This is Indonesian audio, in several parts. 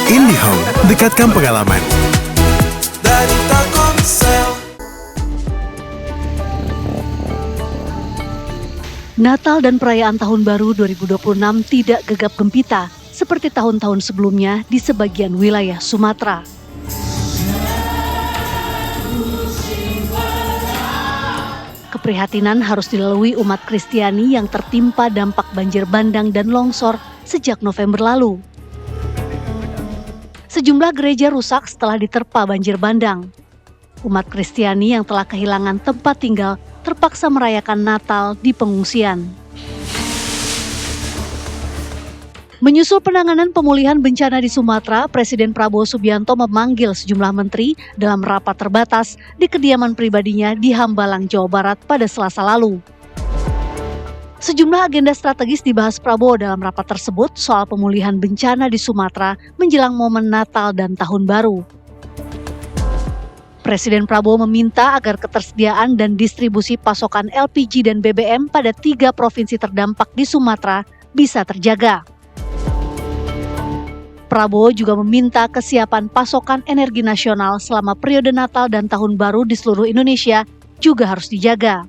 IndiHome, dekatkan pengalaman. Dari Telkomsel. Natal dan perayaan Tahun Baru 2026 tidak gegap gempita seperti tahun-tahun sebelumnya di sebagian wilayah Sumatera. Keprihatinan harus dilalui umat Kristiani yang tertimpa dampak banjir bandang dan longsor sejak November lalu. Sejumlah gereja rusak setelah diterpa banjir bandang. Umat Kristiani yang telah kehilangan tempat tinggal terpaksa merayakan Natal di pengungsian. Menyusul penanganan pemulihan bencana di Sumatera, Presiden Prabowo Subianto memanggil sejumlah menteri dalam rapat terbatas di kediaman pribadinya di Hambalang, Jawa Barat pada Selasa lalu. Sejumlah agenda strategis dibahas Prabowo dalam rapat tersebut soal pemulihan bencana di Sumatera menjelang momen Natal dan Tahun Baru. Presiden Prabowo meminta agar ketersediaan dan distribusi pasokan LPG dan BBM pada 3 provinsi terdampak di Sumatera bisa terjaga. Prabowo juga meminta kesiapan pasokan energi nasional selama periode Natal dan Tahun Baru di seluruh Indonesia juga harus dijaga.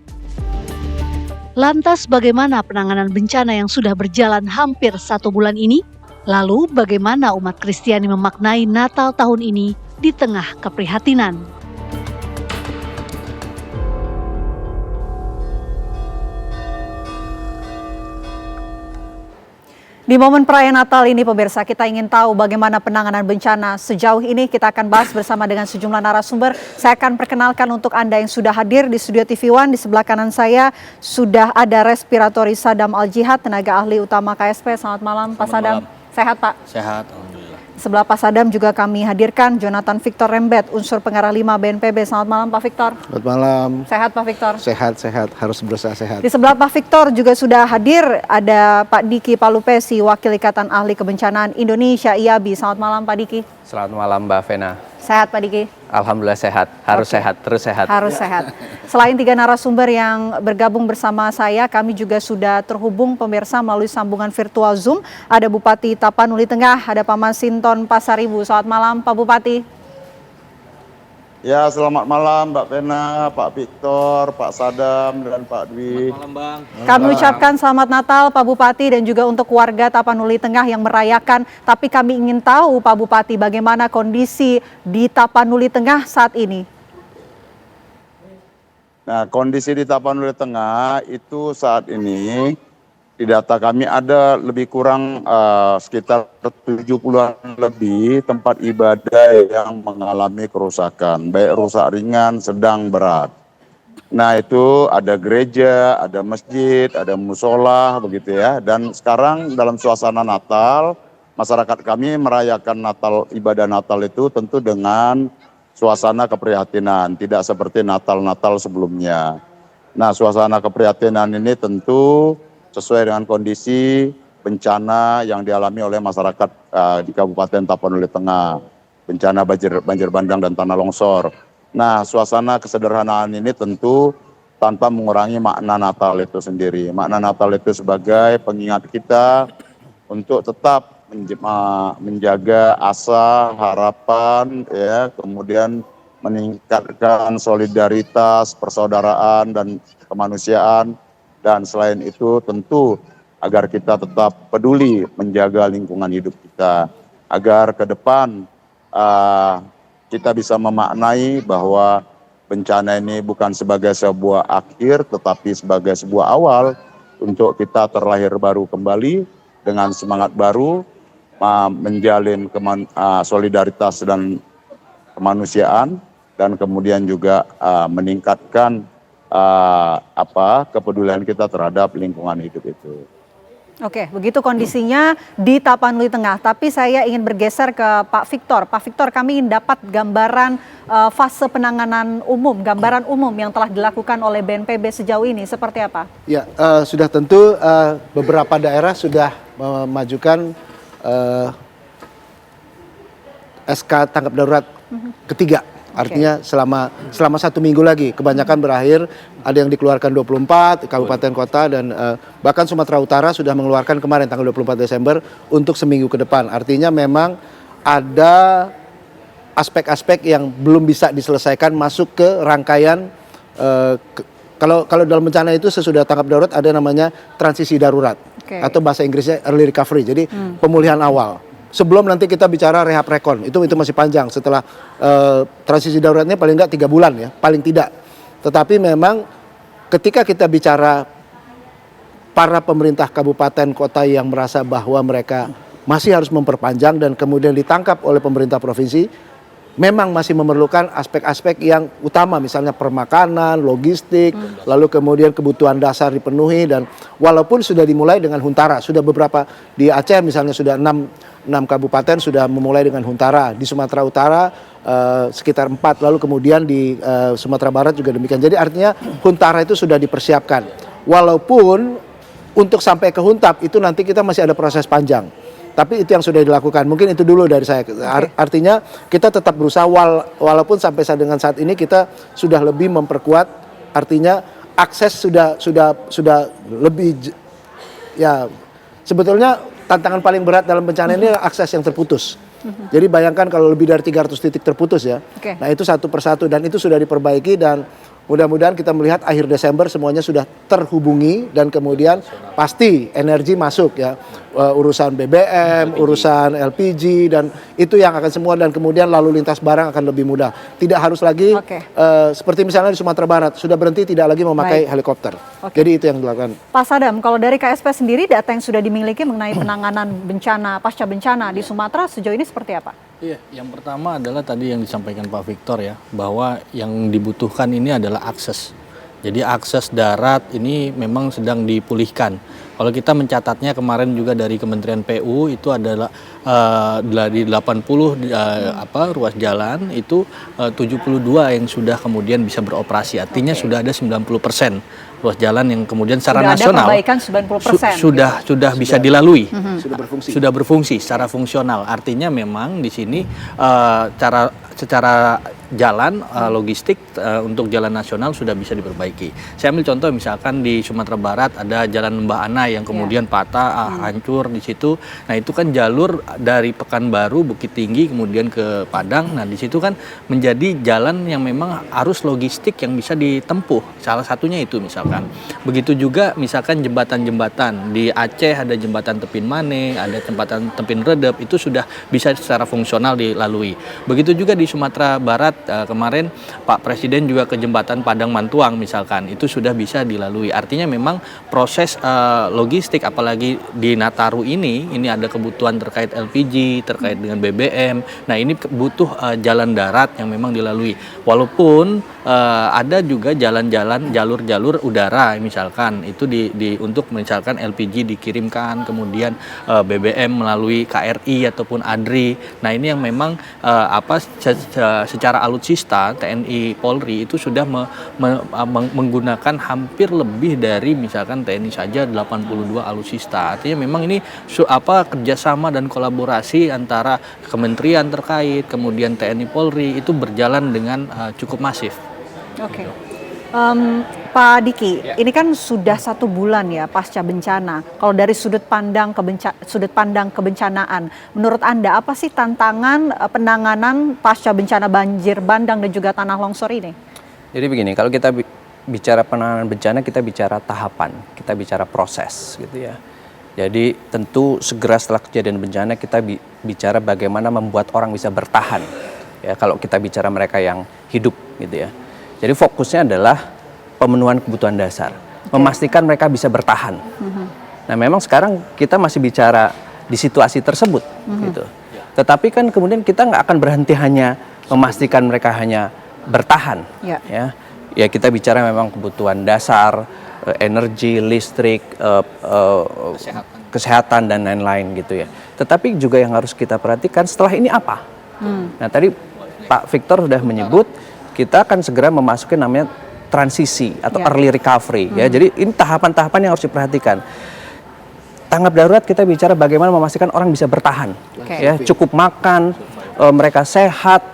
Lantas bagaimana penanganan bencana yang sudah berjalan hampir 1 bulan ini? Lalu bagaimana umat Kristiani memaknai Natal tahun ini di tengah keprihatinan? Di momen perayaan Natal ini pemirsa, kita ingin tahu bagaimana penanganan bencana sejauh ini. Kita akan bahas bersama dengan sejumlah narasumber. Saya akan perkenalkan untuk Anda yang sudah hadir di studio TV One. Di sebelah kanan saya sudah ada Respiratori Sadam Al-Jihad, tenaga ahli utama KSP. Selamat malam Pak Sadam. Sehat Pak? Sehat, alhamdulillah. Sebelah Pak Sadam juga kami hadirkan Jonathan Victor Rembet, unsur pengarah 5 BNPB. Selamat malam Pak Victor. Selamat malam. Sehat Pak Victor? Sehat, harus berusaha sehat. Di sebelah Pak Victor juga sudah hadir ada Pak Diki Palupesi, Wakil Ikatan Ahli Kebencanaan Indonesia IABI. Selamat malam Pak Diki. Selamat malam Mbak Vena. Sehat Pak Diki? Alhamdulillah sehat, harus sehat, terus sehat. Harus sehat. Selain 3 narasumber yang bergabung bersama saya, kami juga sudah terhubung pemirsa melalui sambungan virtual Zoom. Ada Bupati Tapanuli Tengah, ada Pak Masinton Pasaribu. Selamat malam Pak Bupati. Ya, selamat malam Mbak Vena, Pak Victor, Pak Sadam, dan Pak Dwi. Selamat malam Bang. Kami ucapkan selamat Natal Pak Bupati dan juga untuk warga Tapanuli Tengah yang merayakan. Tapi kami ingin tahu Pak Bupati bagaimana kondisi di Tapanuli Tengah saat ini. Nah, kondisi di Tapanuli Tengah itu saat ini di data kami ada lebih kurang sekitar 70-an lebih tempat ibadah yang mengalami kerusakan, baik rusak ringan, sedang, berat. Nah itu ada gereja, ada masjid, ada musola begitu ya. Dan sekarang dalam suasana Natal, masyarakat kami merayakan Natal, ibadah Natal itu tentu dengan suasana keprihatinan, tidak seperti Natal-Natal sebelumnya. Nah suasana keprihatinan ini tentu sesuai dengan kondisi bencana yang dialami oleh masyarakat di Kabupaten Tapanuli Tengah, bencana banjir bandang dan tanah longsor. Nah, suasana kesederhanaan ini tentu tanpa mengurangi makna Natal itu sendiri. Makna Natal itu sebagai pengingat kita untuk tetap menjaga asa, harapan, ya, kemudian meningkatkan solidaritas, persaudaraan dan kemanusiaan. Dan selain itu tentu agar kita tetap peduli menjaga lingkungan hidup kita. Agar ke depan kita bisa memaknai bahwa bencana ini bukan sebagai sebuah akhir tetapi sebagai sebuah awal untuk kita terlahir baru kembali dengan semangat baru, menjalin solidaritas dan kemanusiaan dan kemudian juga meningkatkan kepedulian kita terhadap lingkungan hidup itu. Oke, begitu kondisinya di Tapanuli Tengah. Tapi saya ingin bergeser ke Pak Victor. Pak Victor, kami ingin dapat gambaran fase penanganan umum, gambaran umum yang telah dilakukan oleh BNPB sejauh ini seperti apa? Ya, sudah tentu beberapa daerah sudah memajukan SK tanggap darurat ketiga. Artinya selama 1 minggu lagi, kebanyakan berakhir, ada yang dikeluarkan 24, kabupaten kota, dan bahkan Sumatera Utara sudah mengeluarkan kemarin tanggal 24 Desember untuk seminggu ke depan. Artinya memang ada aspek-aspek yang belum bisa diselesaikan masuk ke rangkaian kalau dalam bencana itu sesudah tanggap darurat ada namanya transisi darurat atau bahasa Inggrisnya early recovery. Jadi pemulihan awal. Sebelum nanti kita bicara rehab rekon, itu masih panjang. Setelah transisi daruratnya paling enggak 3 bulan ya, paling tidak. Tetapi memang ketika kita bicara para pemerintah kabupaten kota yang merasa bahwa mereka masih harus memperpanjang dan kemudian ditangkap oleh pemerintah provinsi, memang masih memerlukan aspek-aspek yang utama, misalnya permakanan, logistik, lalu kemudian kebutuhan dasar dipenuhi. Dan walaupun sudah dimulai dengan Huntara, sudah beberapa di Aceh misalnya sudah 6 kabupaten sudah memulai dengan Huntara, di Sumatera Utara sekitar 4, lalu kemudian di Sumatera Barat juga demikian. Jadi artinya Huntara itu sudah dipersiapkan. Walaupun untuk sampai ke Huntap itu nanti kita masih ada proses panjang. Tapi itu yang sudah dilakukan. Mungkin itu dulu dari saya. Artinya kita tetap berusaha walaupun sampai dengan saat ini kita sudah lebih memperkuat. Artinya akses sudah lebih ya, sebetulnya tantangan paling berat dalam bencana ini adalah akses yang terputus. Jadi bayangkan kalau lebih dari 300 titik terputus ya. Nah itu satu persatu dan itu sudah diperbaiki dan mudah-mudahan kita melihat akhir Desember semuanya sudah terhubungi dan kemudian pasti energi masuk ya, urusan BBM, urusan LPG dan itu yang akan semua, dan kemudian lalu lintas barang akan lebih mudah. Tidak harus lagi seperti misalnya di Sumatera Barat sudah berhenti tidak lagi memakai helikopter. Jadi itu yang dilakukan. Pak Sadam, kalau dari KSP sendiri data yang sudah dimiliki mengenai penanganan bencana pasca bencana di Sumatera sejauh ini seperti apa? Iya, yang pertama adalah tadi yang disampaikan Pak Victor ya, bahwa yang dibutuhkan ini adalah akses. Jadi akses darat ini memang sedang dipulihkan. Kalau kita mencatatnya kemarin juga dari Kementerian PU itu adalah dari 80 ruas jalan itu 72 yang sudah kemudian bisa beroperasi. Artinya sudah ada 90% ruas jalan yang kemudian secara nasional ada perbaikan 90%. Sudah bisa dilalui. Sudah berfungsi Secara fungsional. Artinya memang di sini secara jalan logistik untuk jalan nasional sudah bisa diperbaiki. Saya ambil contoh misalkan di Sumatera Barat ada jalan Mbak Ana yang kemudian patah, hancur di situ. Nah itu kan jalur dari Pekanbaru, Bukit Tinggi kemudian ke Padang. Nah di situ kan menjadi jalan yang memang arus logistik yang bisa ditempuh. Salah satunya itu misalkan. Begitu juga misalkan jembatan-jembatan di Aceh ada jembatan Tepin Mane, ada jembatan Tepin Redep, itu sudah bisa secara fungsional dilalui. Begitu juga di Sumatera Barat kemarin Pak Presiden juga ke jembatan Padang Mantuang misalkan, itu sudah bisa dilalui. Artinya memang proses logistik apalagi di Nataru ini ada kebutuhan terkait LPG, terkait dengan BBM. Nah ini butuh jalan darat yang memang dilalui. Walaupun ada juga jalan-jalan jalur-jalur udara misalkan itu untuk misalkan LPG dikirimkan, kemudian BBM melalui KRI ataupun ADRI. Nah ini yang memang secara alutsista TNI Polri itu sudah menggunakan hampir lebih dari misalkan TNI saja 82 alutsista. Artinya memang ini kerjasama dan kolaborasi antara kementerian terkait kemudian TNI Polri itu berjalan dengan cukup masif. Oke. Pak Diki, ini kan sudah 1 bulan ya pasca bencana. Kalau dari sudut pandang kebencanaan, menurut Anda apa sih tantangan penanganan pasca bencana banjir bandang dan juga tanah longsor ini? Jadi begini, kalau kita bicara penanganan bencana, kita bicara tahapan, kita bicara proses gitu ya. Jadi tentu segera setelah kejadian bencana kita bicara bagaimana membuat orang bisa bertahan. Ya, kalau kita bicara mereka yang hidup gitu ya. Jadi fokusnya adalah pemenuhan kebutuhan dasar, memastikan mereka bisa bertahan. Nah memang sekarang kita masih bicara di situasi tersebut gitu. Tetapi kan kemudian kita nggak akan berhenti hanya memastikan mereka hanya bertahan. Ya kita bicara memang kebutuhan dasar, energi, listrik, kesehatan dan lain-lain gitu ya. Tetapi juga yang harus kita perhatikan setelah ini apa? Nah tadi Pak Victor sudah menyebut kita akan segera memasuki namanya transisi atau early recovery ya. Jadi ini tahapan-tahapan yang harus diperhatikan. Tanggap darurat kita bicara bagaimana memastikan orang bisa bertahan, ya cukup makan, mereka sehat,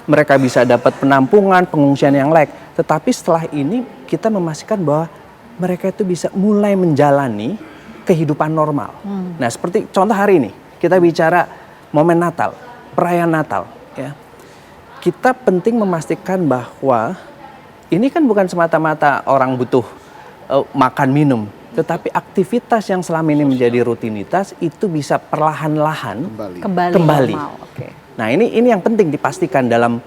mereka bisa dapat penampungan, pengungsian yang layak. Tetapi setelah ini kita memastikan bahwa mereka itu bisa mulai menjalani kehidupan normal. Nah seperti contoh hari ini kita bicara momen Natal, perayaan Natal, ya. Kita penting memastikan bahwa ini kan bukan semata-mata orang butuh makan minum, tetapi aktivitas yang selama ini menjadi rutinitas itu bisa perlahan-lahan kembali. Normal. Oke. Nah, ini yang penting dipastikan dalam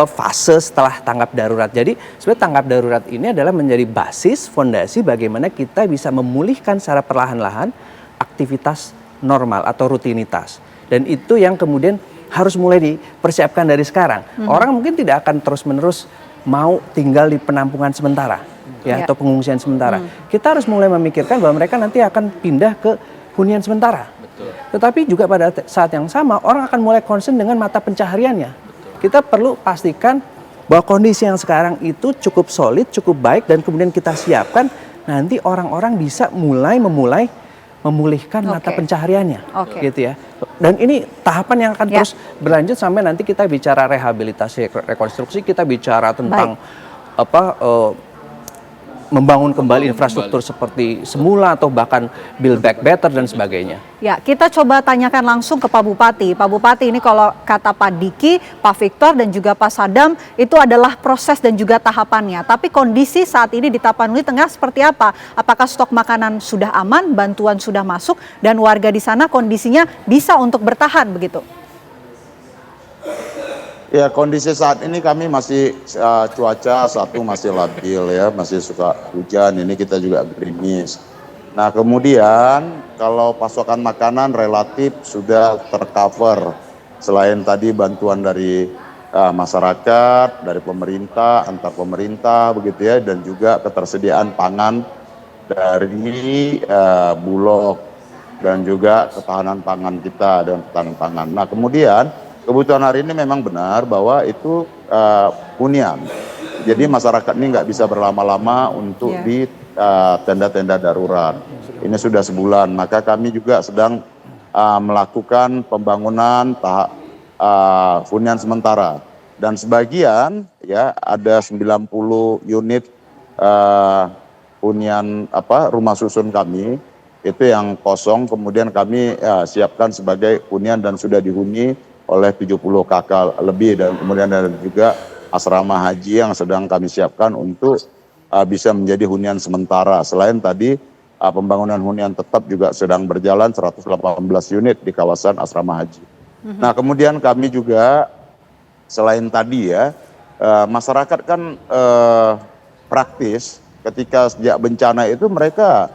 fase setelah tanggap darurat. Jadi sebenarnya tanggap darurat ini adalah menjadi basis, fondasi bagaimana kita bisa memulihkan secara perlahan-lahan aktivitas normal atau rutinitas. Dan itu yang kemudian harus mulai dipersiapkan dari sekarang. Orang mungkin tidak akan terus-menerus mau tinggal di penampungan sementara, ya, atau pengungsian sementara. Kita harus mulai memikirkan bahwa mereka nanti akan pindah ke hunian sementara. Betul. Tetapi juga pada saat yang sama orang akan mulai concern dengan mata pencahariannya. Kita perlu pastikan bahwa kondisi yang sekarang itu cukup solid, cukup baik, dan kemudian kita siapkan nanti orang-orang bisa memulai memulihkan mata pencahariannya, gitu ya. Dan ini tahapan yang akan terus berlanjut sampai nanti kita bicara rehabilitasi, rekonstruksi, kita bicara tentang membangun kembali infrastruktur seperti semula atau bahkan build back better dan sebagainya. Ya, kita coba tanyakan langsung ke Pak Bupati. Pak Bupati, ini kalau kata Pak Diki, Pak Victor dan juga Pak Sadam itu adalah proses dan juga tahapannya. Tapi kondisi saat ini di Tapanuli Tengah seperti apa? Apakah stok makanan sudah aman, bantuan sudah masuk, dan warga di sana kondisinya bisa untuk bertahan begitu? Ya, kondisi saat ini kami masih cuaca satu masih labil ya, masih suka hujan, ini kita juga gerimis. Nah, kemudian kalau pasokan makanan relatif sudah tercover. Selain tadi bantuan dari masyarakat, dari pemerintah, antar pemerintah begitu ya, dan juga ketersediaan pangan dari Bulog dan juga ketahanan pangan kita dan ketahanan pangan. Nah, kemudian kebutuhan hari ini memang benar bahwa itu hunian. Jadi masyarakat ini nggak bisa berlama-lama untuk di tenda-tenda darurat. Ini sudah sebulan, maka kami juga sedang melakukan pembangunan hunian sementara. Dan sebagian ya ada 90 unit hunian rumah susun kami itu yang kosong, kemudian kami siapkan sebagai hunian dan sudah dihuni oleh 70 kakak lebih, dan kemudian ada juga asrama haji yang sedang kami siapkan untuk bisa menjadi hunian sementara. Selain tadi pembangunan hunian tetap juga sedang berjalan 118 unit di kawasan asrama haji. Nah, kemudian kami juga selain tadi ya, masyarakat kan praktis ketika sejak bencana itu mereka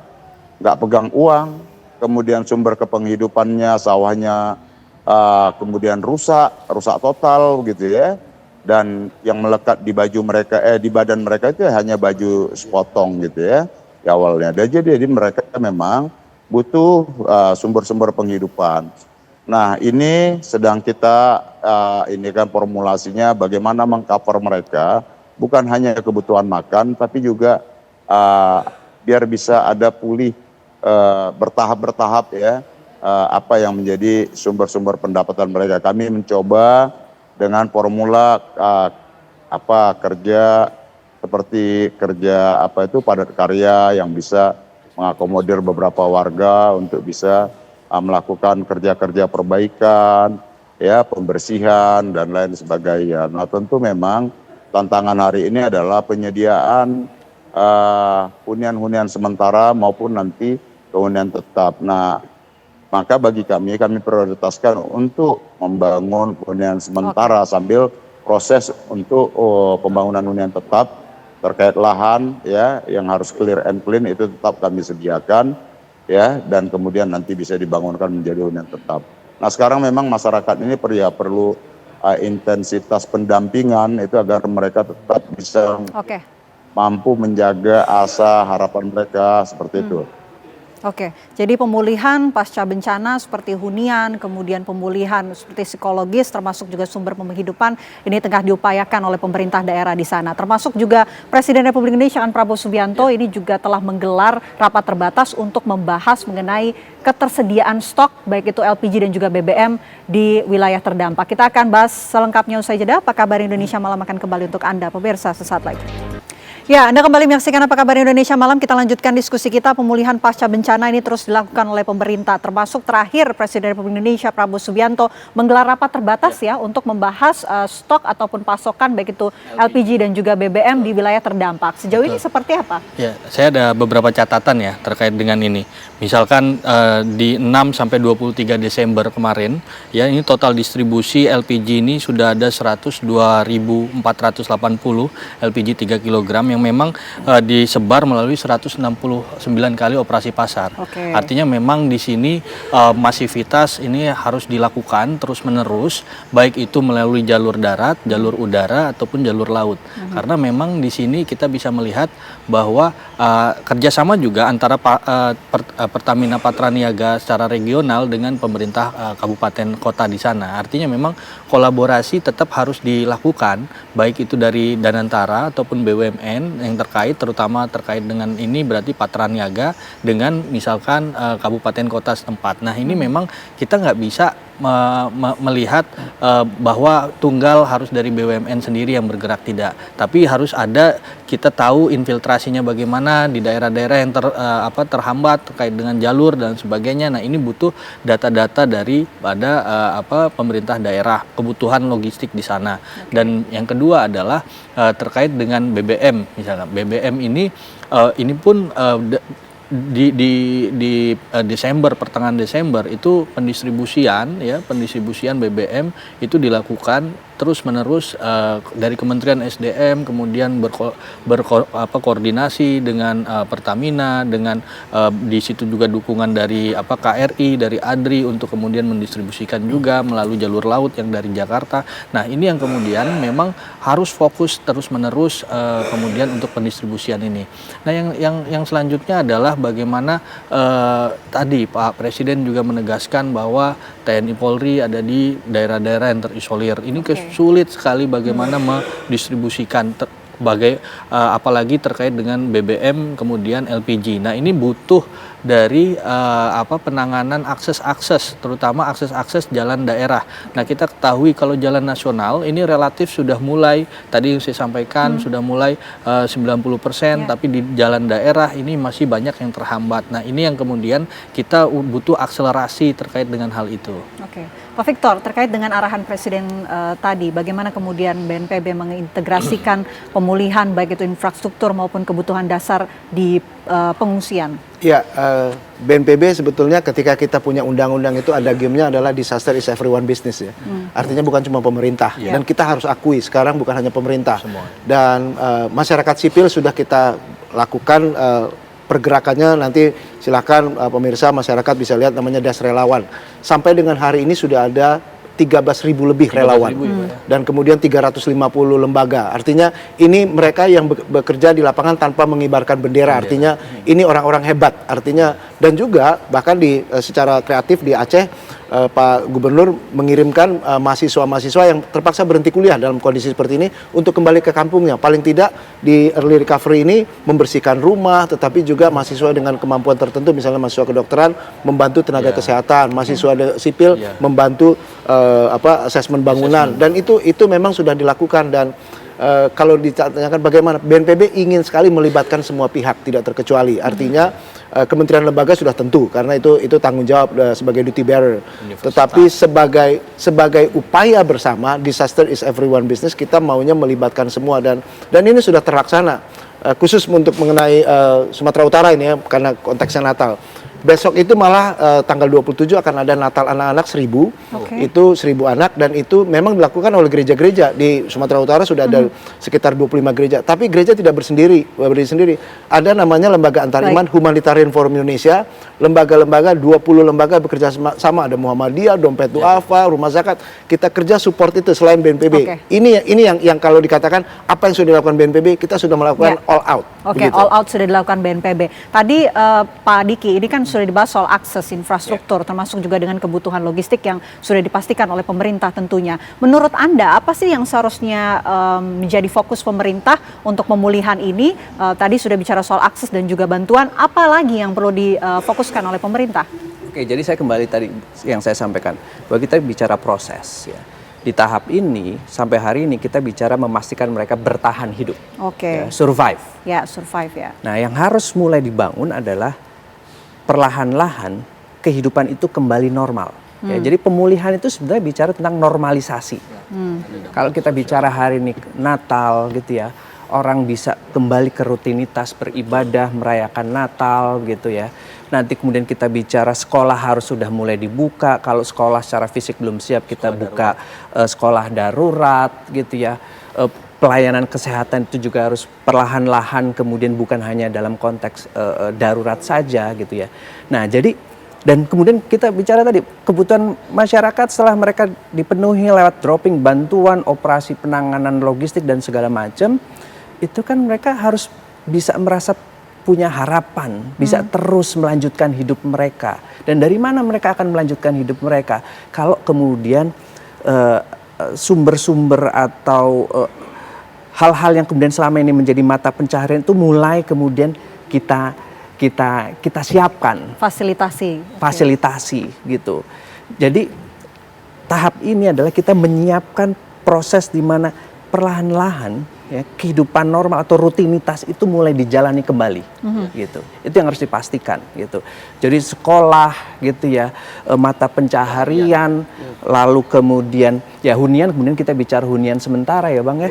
nggak pegang uang, kemudian sumber kepenghidupannya, sawahnya kemudian rusak total gitu ya, dan yang melekat di baju mereka di badan mereka itu hanya baju sepotong gitu ya di awalnya. Dan jadi mereka memang butuh sumber-sumber penghidupan. Nah, ini sedang kita ini kan formulasinya bagaimana mengcover mereka, bukan hanya kebutuhan makan tapi juga biar bisa ada pulih bertahap ya. Apa yang menjadi sumber-sumber pendapatan mereka. Kami mencoba dengan formula kerja seperti kerja padat karya yang bisa mengakomodir beberapa warga untuk bisa melakukan kerja-kerja perbaikan, ya, pembersihan dan lain sebagainya. Nah, tentu memang tantangan hari ini adalah penyediaan hunian-hunian sementara maupun nanti hunian tetap. Nah, maka bagi kami prioritaskan untuk membangun hunian sementara sambil proses untuk pembangunan hunian tetap terkait lahan ya yang harus clear and clean itu tetap kami sediakan ya, dan kemudian nanti bisa dibangunkan menjadi hunian tetap. Nah, sekarang memang masyarakat ini perlu intensitas pendampingan itu agar mereka tetap bisa mampu menjaga asa harapan mereka seperti itu. Oke, jadi pemulihan pasca bencana seperti hunian, kemudian pemulihan seperti psikologis, termasuk juga sumber penghidupan, ini tengah diupayakan oleh pemerintah daerah di sana. Termasuk juga Presiden Republik Indonesia Prabowo Subianto ini juga telah menggelar rapat terbatas untuk membahas mengenai ketersediaan stok, baik itu LPG dan juga BBM di wilayah terdampak. Kita akan bahas selengkapnya usai jeda. Apa kabar Indonesia Malam akan kembali untuk Anda, pemirsa, sesaat lagi. Ya, Anda kembali menyaksikan Apa Kabar Indonesia Malam. Kita lanjutkan diskusi kita. Pemulihan pasca bencana ini terus dilakukan oleh pemerintah. Termasuk terakhir Presiden Republik Indonesia Prabowo Subianto menggelar rapat terbatas ya untuk membahas stok ataupun pasokan baik itu LPG dan juga BBM di wilayah terdampak. Sejauh ini seperti apa? Ya, saya ada beberapa catatan ya terkait dengan ini. Misalkan di 6 sampai 23 Desember kemarin, ya ini total distribusi LPG ini sudah ada 102.480 LPG 3 kg yang memang disebar melalui 169 kali operasi pasar. Artinya memang di sini masivitas ini harus dilakukan terus-menerus, baik itu melalui jalur darat, jalur udara ataupun jalur laut. Karena memang di sini kita bisa melihat bahwa kerjasama juga antara Pertamina Patraniaga secara regional dengan pemerintah kabupaten kota di sana. Artinya memang kolaborasi tetap harus dilakukan, baik itu dari Danantara ataupun BUMN yang terkait, terutama terkait dengan ini berarti Patraniaga dengan misalkan kabupaten kota setempat. Nah ini memang kita nggak bisa melihat bahwa tunggal harus dari BUMN sendiri yang bergerak, tidak. Tapi harus ada, kita tahu infiltrasinya bagaimana di daerah-daerah yang terhambat terkait dengan jalur dan sebagainya. Nah ini butuh data-data dari pada pemerintah daerah, kebutuhan logistik di sana. Dan yang kedua adalah terkait dengan BBM, misalnya BBM ini pun di Desember, pertengahan Desember itu pendistribusian BBM itu dilakukan terus-menerus dari Kementerian SDM, kemudian berkoordinasi dengan Pertamina, dengan di situ juga dukungan dari KRI, dari ADRI untuk kemudian mendistribusikan juga melalui jalur laut yang dari Jakarta. Nah ini yang kemudian memang harus fokus terus-menerus kemudian untuk pendistribusian ini. Nah yang selanjutnya adalah bagaimana tadi Pak Presiden juga menegaskan bahwa TNI Polri ada di daerah-daerah yang terisolir. Ini sulit sekali bagaimana mendistribusikan apalagi terkait dengan BBM kemudian LPG. Nah ini butuh dari penanganan akses-akses, terutama akses-akses jalan daerah. Nah kita ketahui kalau jalan nasional ini relatif sudah mulai, tadi yang saya sampaikan sudah mulai 90%, tapi di jalan daerah ini masih banyak yang terhambat. Nah ini yang kemudian kita butuh akselerasi terkait dengan hal itu. Oke, Pak Victor, terkait dengan arahan Presiden tadi, bagaimana kemudian BNPB mengintegrasikan pemulihan baik itu infrastruktur maupun kebutuhan dasar di pengungsian? Ya, BNPB sebetulnya ketika kita punya undang-undang itu ada gamenya adalah disaster is everyone business ya. Artinya bukan cuma pemerintah. Dan kita harus akui sekarang bukan hanya pemerintah. Dan masyarakat sipil sudah kita lakukan pergerakannya, nanti silakan pemirsa masyarakat bisa lihat namanya Das Relawan. Sampai dengan hari ini sudah ada 13.000 lebih relawan dan kemudian 350 lembaga. Artinya ini mereka yang bekerja di lapangan tanpa mengibarkan bendera. Artinya ini orang-orang hebat. Artinya dan juga bahkan secara kreatif di Aceh Pak Gubernur mengirimkan mahasiswa-mahasiswa yang terpaksa berhenti kuliah dalam kondisi seperti ini untuk kembali ke kampungnya. Paling tidak di early recovery ini membersihkan rumah, tetapi juga mahasiswa dengan kemampuan tertentu, misalnya mahasiswa kedokteran membantu tenaga kesehatan, mahasiswa sipil membantu asesmen bangunan, dan itu memang sudah dilakukan. Dan kalau ditanyakan bagaimana, BNPB ingin sekali melibatkan semua pihak tidak terkecuali. Artinya kementerian lembaga sudah tentu karena itu tanggung jawab sebagai duty bearer. Tetapi sebagai upaya bersama, disaster is everyone business, kita maunya melibatkan semua dan ini sudah terlaksana. Khusus untuk mengenai Sumatera Utara ini ya, karena konteksnya Natal. Besok itu malah tanggal 27 akan ada Natal anak-anak 1.000, itu 1.000 anak, dan itu memang dilakukan oleh gereja-gereja. Di Sumatera Utara sudah ada sekitar 25 gereja, tapi gereja tidak berdiri sendiri. Ada namanya Lembaga Antariman Humanitarian Forum Indonesia, lembaga-lembaga, 20 lembaga bekerja sama, ada Muhammadiyah, Dompet Duafa, Rumah Zakat. Kita kerja support itu selain BNPB. Ini yang kalau dikatakan apa yang sudah dilakukan BNPB, kita sudah melakukan all out. All out sudah dilakukan BNPB. Tadi Pak Diki, ini kan sudah dibahas soal akses infrastruktur, termasuk juga dengan kebutuhan logistik yang sudah dipastikan oleh pemerintah tentunya. Menurut Anda, apa sih yang seharusnya menjadi fokus pemerintah untuk pemulihan ini? Tadi sudah bicara soal akses dan juga bantuan, apa lagi yang perlu difokuskan oleh pemerintah? Oke, jadi saya kembali tadi yang saya sampaikan, bahwa kita bicara proses ya. di tahap ini sampai hari ini kita bicara memastikan mereka bertahan hidup, Oke. survive. Ya, survive ya. Nah, yang harus mulai dibangun adalah perlahan-lahan kehidupan itu kembali normal. Ya, jadi pemulihan itu sebenarnya bicara tentang normalisasi. Kalau kita bicara hari ini Natal gitu ya, orang bisa kembali ke rutinitas beribadah, merayakan Natal gitu ya. Nanti kemudian kita bicara sekolah harus sudah mulai dibuka. Kalau sekolah secara fisik belum siap, kita buka sekolah darurat gitu ya. Pelayanan kesehatan itu juga harus perlahan-lahan, kemudian bukan hanya dalam konteks darurat saja gitu ya. Nah, jadi dan kemudian kita bicara tadi kebutuhan masyarakat setelah mereka dipenuhi lewat dropping bantuan, operasi penanganan logistik dan segala macam, itu kan mereka harus bisa merasa punya harapan, bisa terus melanjutkan hidup mereka. Dan dari mana mereka akan melanjutkan hidup mereka? Kalau kemudian sumber-sumber atau hal-hal yang kemudian selama ini menjadi mata pencaharian itu mulai kemudian kita siapkan. Fasilitasi gitu. Jadi tahap ini adalah kita menyiapkan proses di mana perlahan-lahan ya, kehidupan normal atau rutinitas itu mulai dijalani kembali gitu. Itu yang harus dipastikan gitu. Jadi sekolah gitu ya, mata pencaharian, lalu kemudian ya hunian, kemudian kita bicara hunian sementara ya Bang ya.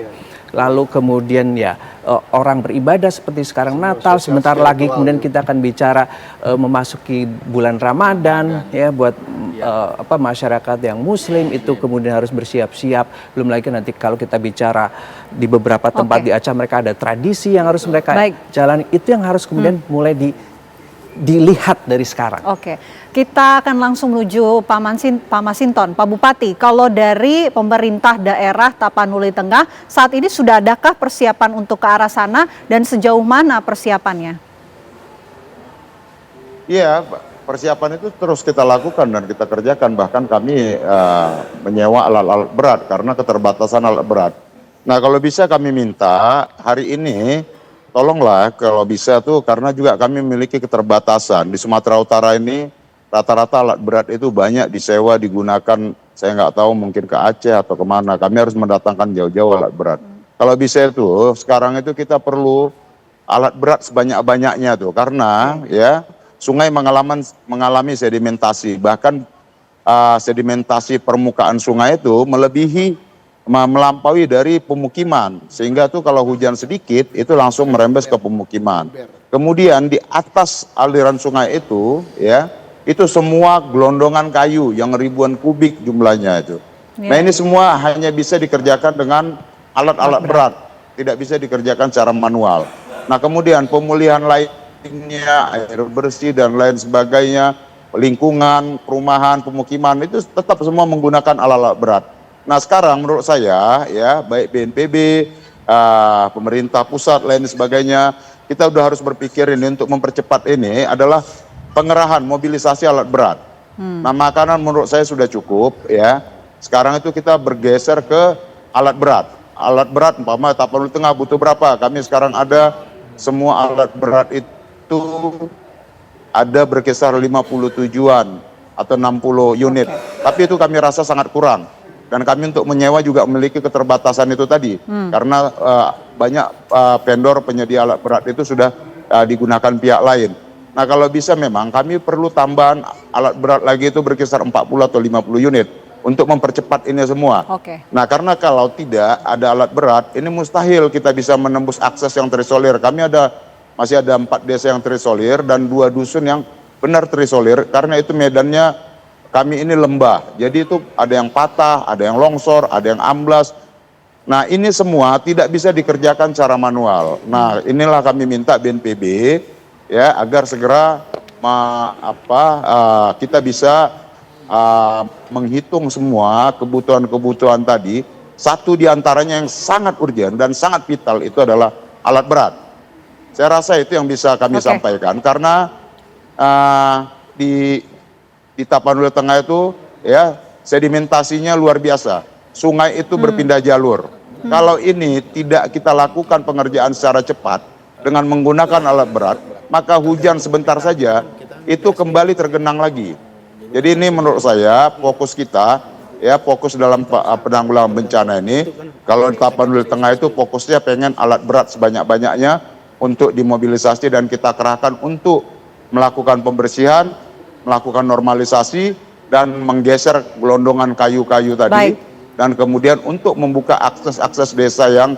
Lalu kemudian ya orang beribadah seperti sekarang Natal, sebentar lagi kemudian kita akan bicara memasuki bulan Ramadan ya buat masyarakat yang Muslim itu kemudian harus bersiap-siap. Belum lagi nanti kalau kita bicara di beberapa tempat di Aceh mereka ada tradisi yang harus mereka jalani. Itu yang harus kemudian mulai dilihat dari sekarang. Oke, kita akan langsung menuju Pak Masinton, Pak Bupati. Kalau dari pemerintah daerah Tapanuli Tengah, saat ini sudah adakah persiapan untuk ke arah sana dan sejauh mana persiapannya? Iya, persiapan itu terus kita lakukan dan kita kerjakan. Bahkan kami menyewa alat-alat berat karena keterbatasan alat berat. Nah, kalau bisa kami minta hari ini tolonglah kalau bisa tuh, karena juga kami memiliki keterbatasan. Di Sumatera Utara ini rata-rata alat berat itu banyak disewa, digunakan, saya nggak tahu mungkin ke Aceh atau kemana. Kami harus mendatangkan jauh-jauh alat berat. Kalau bisa itu, sekarang itu kita perlu alat berat sebanyak-banyaknya tuh. Karena ya sungai mengalami sedimentasi. Bahkan sedimentasi permukaan sungai itu melampaui dari pemukiman, sehingga tuh kalau hujan sedikit itu langsung merembes ke pemukiman. Kemudian di atas aliran sungai itu ya, itu semua gelondongan kayu yang ribuan kubik jumlahnya itu. Nah, ini semua hanya bisa dikerjakan dengan alat-alat berat, tidak bisa dikerjakan secara manual. Nah, kemudian pemulihan lainnya, air bersih dan lain sebagainya, lingkungan, perumahan, pemukiman itu tetap semua menggunakan alat-alat berat. Nah, sekarang menurut saya ya, baik BNPB, pemerintah pusat, lain sebagainya, kita udah harus berpikir ini untuk mempercepat ini adalah pengerahan mobilisasi alat berat. Nah, makanan menurut saya sudah cukup ya. Sekarang itu kita bergeser ke alat berat. Alat berat umpama Tapanuli Tengah butuh berapa? Kami sekarang ada semua alat berat itu ada berkisar 50 tujuan atau 60 unit. Tapi itu kami rasa sangat kurang. Dan kami untuk menyewa juga memiliki keterbatasan itu tadi. Karena banyak vendor penyedia alat berat itu sudah digunakan pihak lain. Nah, kalau bisa memang kami perlu tambahan alat berat lagi itu berkisar 40 atau 50 unit untuk mempercepat ini semua. Nah, karena kalau tidak ada alat berat, ini mustahil kita bisa menembus akses yang terisolir. Kami masih ada 4 desa yang terisolir dan 2 dusun yang benar terisolir karena itu medannya kami ini lembah, jadi itu ada yang patah, ada yang longsor, ada yang amblas. Nah, ini semua tidak bisa dikerjakan secara manual. Nah, inilah kami minta BNPB ya agar segera kita bisa menghitung semua kebutuhan-kebutuhan tadi. Satu diantaranya yang sangat urgent dan sangat vital itu adalah alat berat. Saya rasa itu yang bisa kami sampaikan karena di Tapanuli Tengah itu ya sedimentasinya luar biasa. Sungai itu berpindah jalur. Kalau ini tidak kita lakukan pengerjaan secara cepat dengan menggunakan alat berat, maka hujan sebentar saja itu kembali tergenang lagi. Jadi ini menurut saya fokus kita ya fokus dalam penanggulangan bencana ini. Kalau di Tapanuli Tengah itu fokusnya pengen alat berat sebanyak-banyaknya untuk dimobilisasi dan kita kerahkan untuk melakukan pembersihan, melakukan normalisasi dan menggeser gelondongan kayu-kayu tadi. Baik. Dan kemudian untuk membuka akses-akses desa yang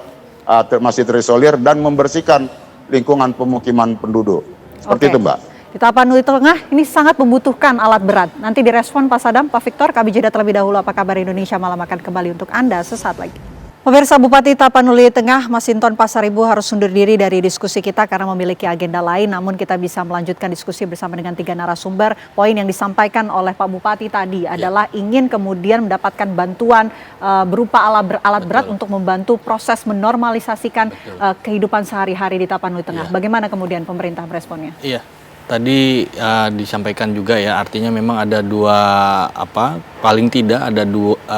masih terisolir dan membersihkan lingkungan pemukiman penduduk. Seperti itu, Mbak. Di Tapanuli Tengah ini sangat membutuhkan alat berat. Nanti direspon Pak Sadam, Pak Victor, kami jeda terlebih dahulu. Apa kabar Indonesia Malam akan kembali untuk Anda sesaat lagi. Pemirsa, Bupati Tapanuli Tengah Masinton Pasaribu harus undur diri dari diskusi kita karena memiliki agenda lain. Namun kita bisa melanjutkan diskusi bersama dengan 3 narasumber. Poin yang disampaikan oleh Pak Bupati tadi adalah ingin kemudian mendapatkan bantuan berupa alat berat untuk membantu proses menormalisasikan kehidupan sehari-hari di Tapanuli Tengah. Bagaimana kemudian pemerintah meresponnya? Iya. Tadi disampaikan juga ya, artinya memang ada paling tidak ada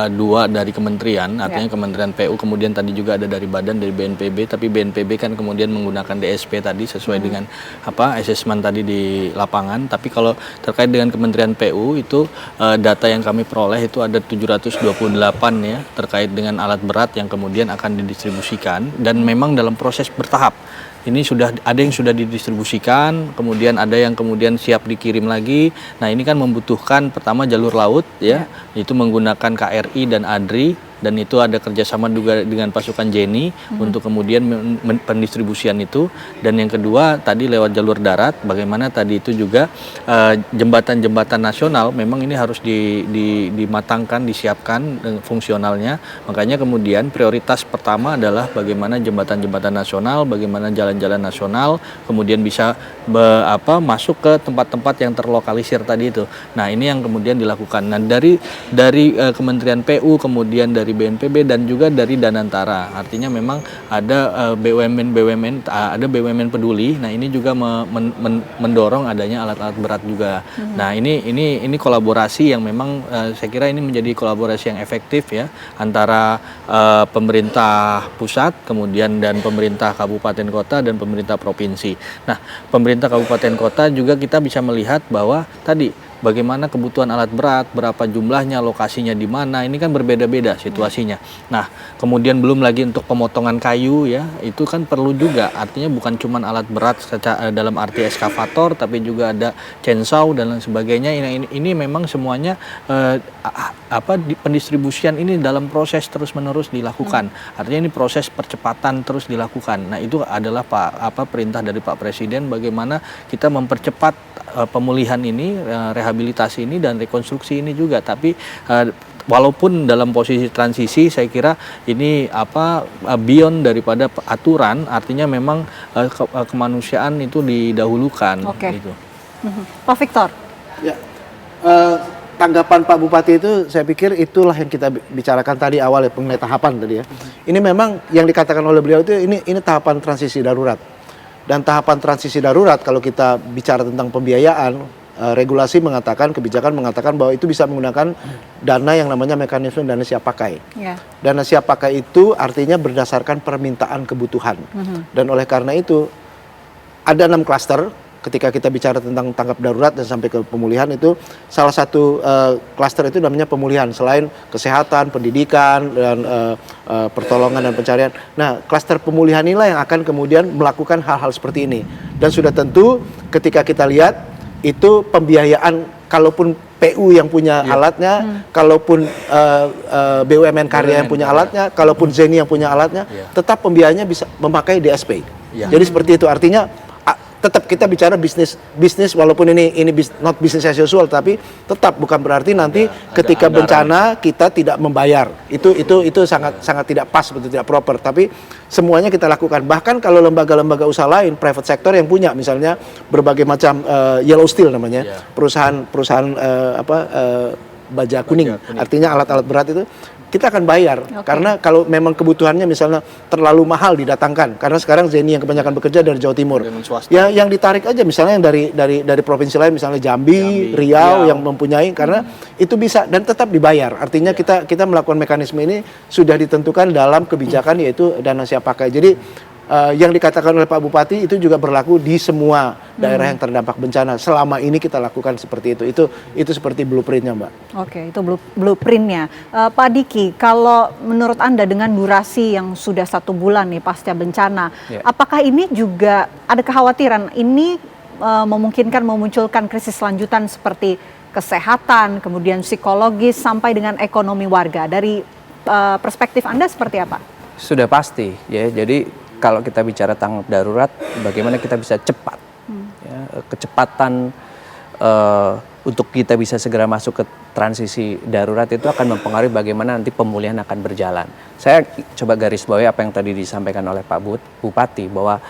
dua dari kementerian, artinya Kementerian PU, kemudian tadi juga ada dari badan, dari BNPB, tapi BNPB kan kemudian menggunakan DSP tadi sesuai dengan asesmen tadi di lapangan. Tapi kalau terkait dengan Kementerian PU itu data yang kami peroleh itu ada 728 ya terkait dengan alat berat yang kemudian akan didistribusikan dan memang dalam proses bertahap. Ini sudah ada yang sudah didistribusikan, kemudian ada yang kemudian siap dikirim lagi. Nah, ini kan membutuhkan pertama jalur laut ya, itu menggunakan KRI dan ADRI, dan itu ada kerjasama juga dengan pasukan JENI untuk kemudian pendistribusian itu. Dan yang kedua tadi lewat jalur darat, bagaimana tadi itu juga jembatan-jembatan nasional memang ini harus dimatangkan, disiapkan fungsionalnya. Makanya kemudian prioritas pertama adalah bagaimana jembatan-jembatan nasional, bagaimana jalan-jalan nasional kemudian bisa masuk ke tempat-tempat yang terlokalisir tadi itu. Nah, ini yang kemudian dilakukan. Nah, dari Kementerian PU, kemudian dari BNPB dan juga dari Danantara. Artinya memang ada BUMN, ada BUMN peduli. Nah, ini juga mendorong adanya alat-alat berat juga. Nah, ini kolaborasi yang memang saya kira ini menjadi kolaborasi yang efektif ya antara pemerintah pusat, kemudian dan pemerintah kabupaten kota dan pemerintah provinsi. Nah, pemerintah kabupaten kota juga kita bisa melihat bahwa tadi bagaimana kebutuhan alat berat, berapa jumlahnya, lokasinya di mana, ini kan berbeda-beda situasinya. Nah, kemudian belum lagi untuk pemotongan kayu ya, itu kan perlu juga. Artinya bukan cuma alat berat dalam arti eskavator, tapi juga ada chainsaw dan lain sebagainya. Ini memang semuanya pendistribusian ini dalam proses terus-menerus dilakukan. Artinya ini proses percepatan terus dilakukan. Nah, itu adalah perintah dari Pak Presiden bagaimana kita mempercepat pemulihan ini, rehabilitasi ini dan rekonstruksi ini juga. Tapi walaupun dalam posisi transisi, saya kira ini beyond daripada aturan, artinya memang kemanusiaan itu didahulukan. Gitu. Pak Victor. Ya, tanggapan Pak Bupati itu saya pikir itulah yang kita bicarakan tadi awal ya, mengenai tahapan tadi ya. Ini memang yang dikatakan oleh beliau itu ini tahapan transisi darurat. Dan tahapan transisi darurat kalau kita bicara tentang pembiayaan, regulasi mengatakan, kebijakan mengatakan bahwa itu bisa menggunakan dana yang namanya mekanisme dana siap pakai. Dana siap pakai itu artinya berdasarkan permintaan kebutuhan. Dan oleh karena itu ada 6 klaster. Ketika kita bicara tentang tanggap darurat dan sampai ke pemulihan itu salah satu klaster itu namanya pemulihan selain kesehatan, pendidikan dan pertolongan dan pencarian. Nah, klaster pemulihan inilah yang akan kemudian melakukan hal-hal seperti ini. Dan sudah tentu ketika kita lihat itu pembiayaan kalaupun PU yang punya alatnya, kalaupun BUMN karya yang punya alatnya, kalaupun ZENI yang punya alatnya, tetap pembiayaannya bisa memakai DSP. Jadi seperti itu artinya tetap kita bicara bisnis walaupun ini not business as usual, tapi tetap bukan berarti nanti ketika bencana kita tidak membayar. Itu sangat tidak pas, betul tidak proper. Tapi semuanya kita lakukan. Bahkan kalau lembaga-lembaga usaha lain, private sector yang punya misalnya berbagai macam yellow steel namanya, perusahaan baja kuning, artinya alat-alat berat itu kita akan bayar. Karena kalau memang kebutuhannya misalnya terlalu mahal didatangkan, karena sekarang ZENI yang kebanyakan bekerja dari Jawa Timur, ya yang ditarik aja misalnya yang dari provinsi lain, misalnya Jambi, Riau yang mempunyai, karena itu bisa dan tetap dibayar. Artinya kita melakukan mekanisme ini sudah ditentukan dalam kebijakan yaitu dana siap pakai. Jadi yang dikatakan oleh Pak Bupati itu juga berlaku di semua daerah yang terdampak bencana. Selama ini kita lakukan seperti itu. Itu seperti blueprintnya, Mbak. Oke, itu blueprintnya. Pak Diki, kalau menurut Anda dengan durasi yang sudah 1 bulan nih pasca bencana, apakah ini juga ada kekhawatiran ini memungkinkan memunculkan krisis lanjutan seperti kesehatan, kemudian psikologis, sampai dengan ekonomi warga? Dari perspektif Anda seperti apa? Sudah pasti ya. Jadi kalau kita bicara tanggap darurat, bagaimana kita bisa cepat, ya, kecepatan untuk kita bisa segera masuk ke transisi darurat itu akan mempengaruhi bagaimana nanti pemulihan akan berjalan. Saya coba garis bawahi apa yang tadi disampaikan oleh Pak Bupati, bahwa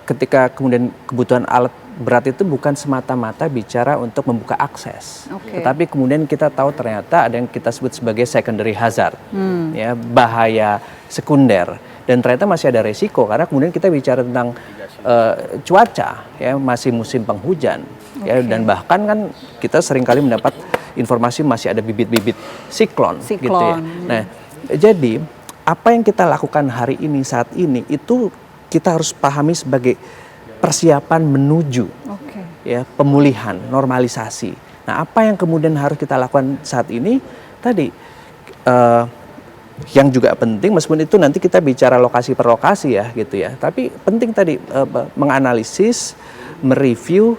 ketika kemudian kebutuhan alat berat itu bukan semata-mata bicara untuk membuka akses, tetapi kemudian kita tahu ternyata ada yang kita sebut sebagai secondary hazard, ya, bahaya sekunder. Dan ternyata masih ada resiko karena kemudian kita bicara tentang cuaca, ya, masih musim penghujan, ya, dan bahkan kan kita seringkali mendapat informasi masih ada bibit-bibit siklon, gitu ya. Nah, jadi apa yang kita lakukan hari ini saat ini itu kita harus pahami sebagai persiapan menuju ya pemulihan, normalisasi. Nah, apa yang kemudian harus kita lakukan saat ini tadi? Yang juga penting, meskipun itu nanti kita bicara lokasi per lokasi ya gitu ya, tapi penting tadi menganalisis, mereview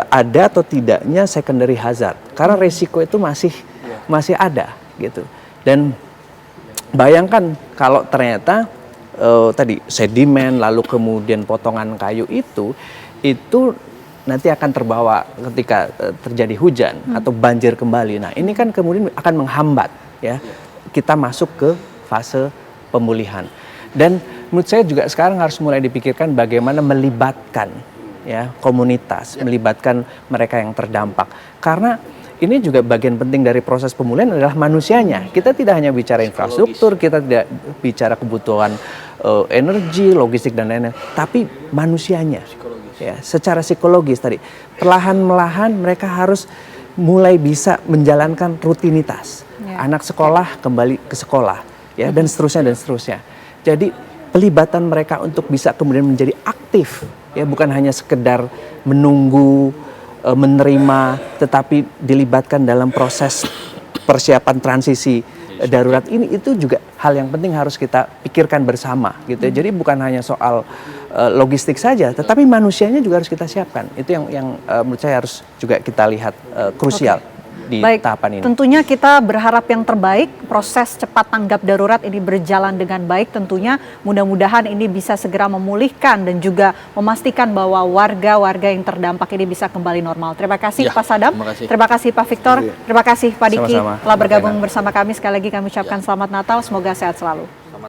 ada atau tidaknya secondary hazard, karena resiko itu masih ada gitu. Dan bayangkan kalau ternyata tadi sedimen lalu kemudian potongan kayu itu nanti akan terbawa ketika terjadi hujan atau banjir kembali. Nah, ini kan kemudian akan menghambat ya kita masuk ke fase pemulihan. Dan menurut saya juga sekarang harus mulai dipikirkan bagaimana melibatkan ya komunitas, melibatkan mereka yang terdampak. Karena ini juga bagian penting dari proses pemulihan adalah manusianya. Kita tidak hanya bicara infrastruktur, kita tidak bicara kebutuhan energi, logistik dan lain-lain, tapi manusianya. Ya, secara psikologis tadi, perlahan-lahan mereka harus mulai bisa menjalankan rutinitas. Anak sekolah kembali ke sekolah, ya, dan seterusnya. Jadi pelibatan mereka untuk bisa kemudian menjadi aktif, ya, bukan hanya sekedar menunggu, menerima, tetapi dilibatkan dalam proses persiapan transisi darurat ini, itu juga hal yang penting harus kita pikirkan bersama, gitu ya. Jadi bukan hanya soal logistik saja, tetapi manusianya juga harus kita siapkan. Itu yang menurut saya harus juga kita lihat krusial. Di tahapan ini. Tentunya kita berharap yang terbaik, proses cepat tanggap darurat ini berjalan dengan baik. Tentunya mudah-mudahan ini bisa segera memulihkan dan juga memastikan bahwa warga-warga yang terdampak ini bisa kembali normal. Terima kasih Pak Sadam, terima kasih Pak Victor, terima kasih Pak Diki telah bergabung bersama kami. Sekali lagi kami ucapkan selamat Natal, semoga sehat selalu.